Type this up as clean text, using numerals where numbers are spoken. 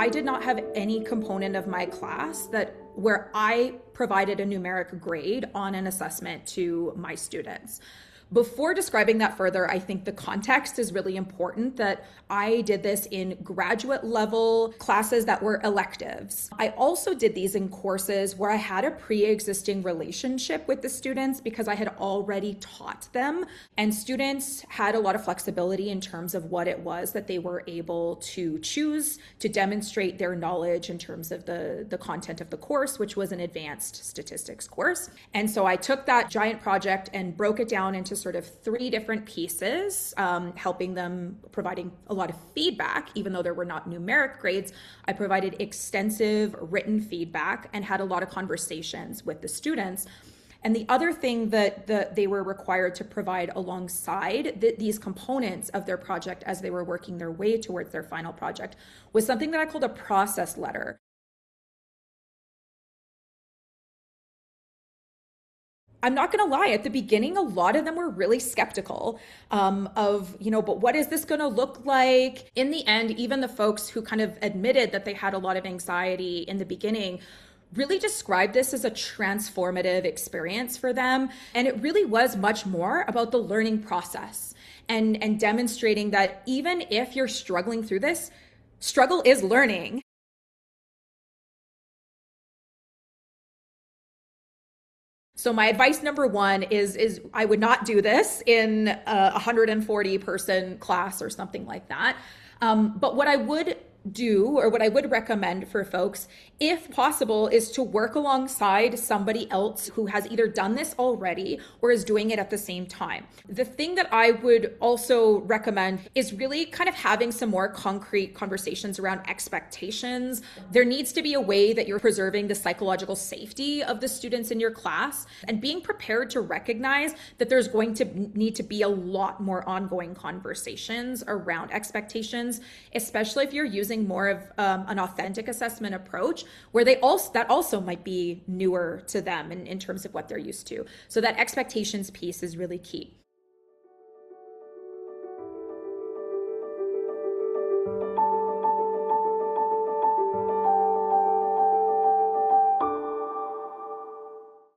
I did not have any component of my class where I provided a numeric grade on an assessment to my students. Before describing that further, I think the context is really important, that I did this in graduate level classes that were electives. I also did these in courses where I had a pre-existing relationship with the students because I had already taught them, and students had a lot of flexibility in terms of what it was that they were able to choose to demonstrate their knowledge in terms of the content of the course, which was an advanced statistics course. And so I took that giant project and broke it down into sort of 3 different pieces, helping them, providing a lot of feedback. Even though there were not numeric grades, I provided extensive written feedback and had a lot of conversations with the students. And the other thing that they were required to provide alongside these components of their project as they were working their way towards their final project was something that I called a process letter. I'm not going to lie, at the beginning, a lot of them were really skeptical of, but what is this going to look like? In the end, even the folks who kind of admitted that they had a lot of anxiety in the beginning really described this as a transformative experience for them. And it really was much more about the learning process and demonstrating that even if you're struggling through this, struggle is learning. So my advice number 1 is I would not do this in a 140 person class or something like that. But what I would do, or what I would recommend for folks, if possible, is to work alongside somebody else who has either done this already or is doing it at the same time. The thing that I would also recommend is really kind of having some more concrete conversations around expectations. There needs to be a way that you're preserving the psychological safety of the students in your class and being prepared to recognize that there's going to need to be a lot more ongoing conversations around expectations, especially if you're using more of an authentic assessment approach where that also might be newer to them in terms of what they're used to. So that expectations piece is really key.